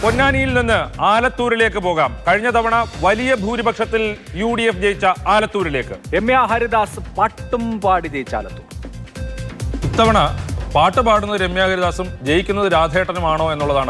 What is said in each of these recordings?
പൊന്നാനിയിൽ നിന്ന് ആലത്തൂരിലേക്ക് പോകാം. കഴിഞ്ഞ തവണ വലിയ ഭൂരിപക്ഷത്തിൽ UDF ജയിച്ച ആലത്തൂരിലേക്ക്. രമ്യ ഹരിദാസ് പാട്ടും പാടി ജയിച്ച ആലത്തൂർ. ഇത്തവണ പാട്ട് പാടുന്നത് രമ്യ ഹരിദാസും ജയിക്കുന്നത് രാധേട്ടനുമാണോ എന്നുള്ളതാണ്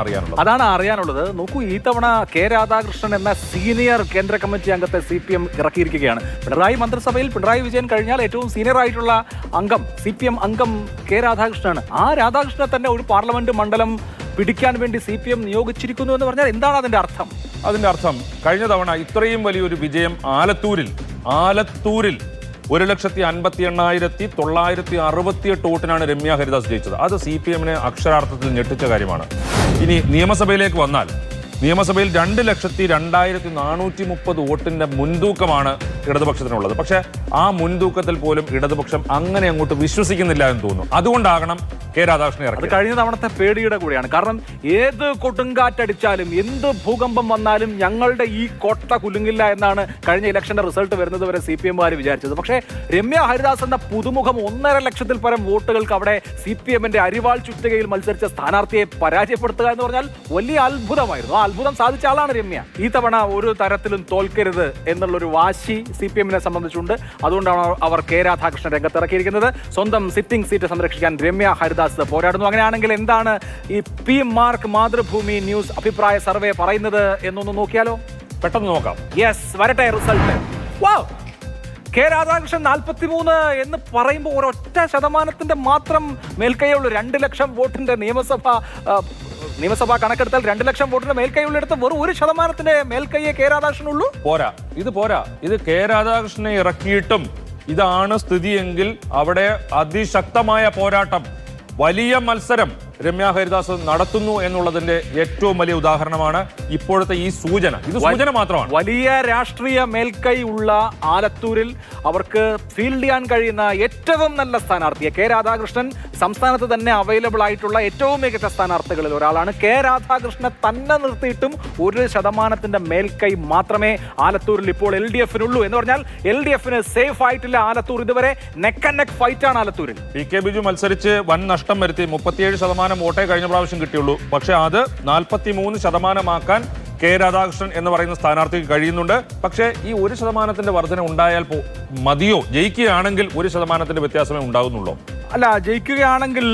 അറിയാനുള്ളത്. നോക്കൂ, ഈ തവണ കെ രാധാകൃഷ്ണൻ എന്ന സീനിയർ കേന്ദ്ര കമ്മിറ്റി അംഗത്തെ CPM ഇറക്കിയിരിക്കുകയാണ്. പിണറായി മന്ത്രിസഭയിൽ പിണറായി വിജയൻ കഴിഞ്ഞാൽ ഏറ്റവും സീനിയർ ആയിട്ടുള്ള അംഗം CPM അംഗം കെ രാധാകൃഷ്ണനാണ്. ആ രാധാകൃഷ്ണനെ തന്നെ ഒരു പാർലമെന്റ് മണ്ഡലം പിടിക്കാൻ വേണ്ടി CPM നിയോഗിച്ചിരിക്കുന്നു എന്ന് പറഞ്ഞാൽ എന്താണ് അതിന്റെ അർത്ഥം? അതിന്റെ അർത്ഥം കഴിഞ്ഞ തവണ ഇത്രയും വലിയൊരു വിജയം ആലത്തൂരിൽ 1,58,968 വോട്ടിനാണ് രമ്യ ഹരിദാസ് ജയിച്ചത്. അത് CPM-നെ അക്ഷരാർത്ഥത്തിൽ ഞെട്ടിച്ച കാര്യമാണ്. ഇനി നിയമസഭയിലേക്ക് വന്നാൽ നിയമസഭയിൽ 2,02,430 വോട്ടിന്റെ മുൻതൂക്കമാണ് ഇടതുപക്ഷത്തിനുള്ളത്. പക്ഷേ ആ മുൻതൂക്കത്തിൽ പോലും ഇടതുപക്ഷം അങ്ങനെ അങ്ങോട്ട് വിശ്വസിക്കുന്നില്ല എന്ന് തോന്നുന്നു. അതുകൊണ്ടാകണം കെ രാധാകൃഷ്ണൻ ഇറക്കി. കഴിഞ്ഞ തവണത്തെ പേടിയുടെ കൂടിയാണ്. കാരണം ഏത് കൊടുങ്കാറ്റടിച്ചാലും എന്ത് ഭൂകമ്പം വന്നാലും ഞങ്ങളുടെ ഈ കോട്ട കുലുങ്ങില്ല എന്നാണ് കഴിഞ്ഞ ഇലക്ഷന്റെ റിസൾട്ട് വരുന്നത് വരെ CPM-കാർ വിചാരിച്ചത്. പക്ഷേ രമ്യ ഹരിദാസ് എന്ന പുതുമുഖം 1.5 ലക്ഷത്തിൽ പരം വോട്ടുകൾക്ക് അവിടെ CPM-ന്റെ അരിവാൾ ചുറ്റുകയിൽ മത്സരിച്ച സ്ഥാനാർത്ഥിയെ പരാജയപ്പെടുത്തുക എന്ന് പറഞ്ഞാൽ വലിയ അത്ഭുതമായിരുന്നു. ആ അത്ഭുതം സാധിച്ച ആളാണ് രമ്യ. ഈ തവണ ഒരു തരത്തിലും തോൽക്കരുത് എന്നുള്ളൊരു വാശി CPM-നെ സംബന്ധിച്ചുണ്ട്. അതുകൊണ്ടാണ് അവർ കെ രാധാകൃഷ്ണൻ രംഗത്തിറക്കിയിരിക്കുന്നത്. സ്വന്തം സിറ്റിംഗ് സീറ്റ് സംരക്ഷിക്കാൻ രമ്യ ഹരിദാസ് പോരാടുന്നു. അങ്ങനെയാണെങ്കിൽ എന്താണ് ഈ P-Mark മാതൃഭൂമി ന്യൂസ് അഭിപ്രായ സർവേ പറയുന്നത് എന്നൊന്ന് നോക്കിയാലോ? പെട്ടെന്ന് നോക്കാം. യെസ്, വരട്ടെ റിസൾട്ട്. കെ രാധാകൃഷ്ണൻ 43 എന്ന് പറയുമ്പോൾ ഒരൊറ്റ ശതമാനത്തിന്റെ മാത്രം മേൽക്കൈയുള്ളൂ. 2 ലക്ഷം വോട്ടിന്റെ നിയമസഭാ കണക്കെടുത്താൽ 2 ലക്ഷം വോട്ടിന്റെ മേൽക്കൈയുള്ളിടത്ത് വെറും 1% മേൽക്കൈയെ കെ രാധാകൃഷ്ണനുള്ളൂ. പോരാ. ഇത് കെ രാധാകൃഷ്ണനെ ഇറക്കിയിട്ടും ഇതാണ് സ്ഥിതിയെങ്കിൽ അവിടെ അതിശക്തമായ പോരാട്ടം, വലിയ മത്സരം രമ്യ ഹരിദാസ് നടത്തുന്നു എന്നുള്ളതിന്റെ ഏറ്റവും വലിയ ഉദാഹരണമാണ് ഇപ്പോഴത്തെ ഈ സൂചന. ഇത് സൂചന മാത്രമാണ്. വലിയ രാഷ്ട്രീയ മേൽക്കൈ ഉള്ള ആലത്തൂരിൽ അവർക്ക് ഫീൽഡ് ചെയ്യാൻ കഴിയുന്ന ഏറ്റവും നല്ല സ്ഥാനാർത്ഥിയെ കെ രാധാകൃഷ്ണൻ സംസ്ഥാനത്ത് തന്നെ അവൈലബിൾ ആയിട്ടുള്ള ഏറ്റവും മികച്ച സ്ഥാനാർത്ഥികളിൽ ഒരാളാണ്. കെ രാധാകൃഷ്ണനെ തന്നെ നിർത്തിയിട്ടും 1% മേൽക്കൈ മാത്രമേ ആലത്തൂരിൽ ഇപ്പോൾ LDF-നുള്ളൂ. എന്ന് പറഞ്ഞാൽ LDF-ന് സേഫ് ആയിട്ടില്ല ആലത്തൂർ. ഇതുവരെ നെക്ക് ആൻഡ് നെക്ക് ഫൈറ്റ് ആണ് ആലത്തൂരിൽ. PK ബിജു മത്സരിച്ച് വൻ നഷ്ടം വരുത്തി. 37% വോട്ടേ കഴിഞ്ഞ പ്രാവശ്യം കിട്ടിയുള്ളൂ. പക്ഷെ അത് 43% കെ രാധാകൃഷ്ണൻ എന്ന് പറയുന്ന സ്ഥാനാർത്ഥിക്ക് കഴിയുന്നുണ്ട്. പക്ഷേ ഈ 1% വർധന ഉണ്ടായാൽ മതിയോ? ജയിക്കുകയാണെങ്കിൽ 1% വ്യത്യാസമേ ഉണ്ടാകുന്നുള്ളൂ. അല്ല, ജയിക്കുകയാണെങ്കിൽ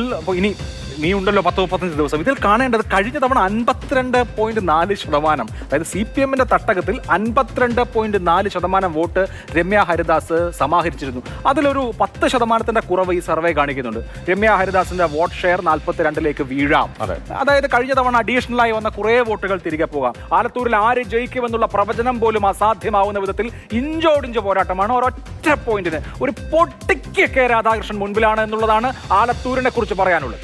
ഇനി ഉണ്ടല്ലോ 10-15 ദിവസം. ഇതിൽ കാണേണ്ടത് കഴിഞ്ഞ തവണ 52.4%, അതായത് CPM-ന്റെ തട്ടകത്തിൽ 52.4% വോട്ട് രമ്യ ഹരിദാസ് സമാഹരിച്ചിരുന്നു. അതിലൊരു 10% കുറവ് ഈ സർവേ കാണിക്കുന്നുണ്ട്. രമ്യ ഹരിദാസിന്റെ വോട്ട് ഷെയർ 42-ലേക്ക് വീഴാം. അതായത് കഴിഞ്ഞ തവണ അഡീഷണലായി വന്ന കുറേ വോട്ടുകൾ തിരികെ പോകാം. ആലത്തൂരിൽ ആര് ജയിക്കുമെന്നുള്ള പ്രവചനം പോലും അസാധ്യമാവുന്ന വിധത്തിൽ ഇഞ്ചോടിഞ്ച് പോരാട്ടമാണ്. ഒരൊറ്റ പോയിന്റിന് ഒരു പൊട്ടിക്ക് കെ രാധാകൃഷ്ണൻ മുൻപിലാണ് എന്നുള്ളതാണ് ആലത്തൂരിനെ കുറിച്ച് പറയാനുള്ളത്.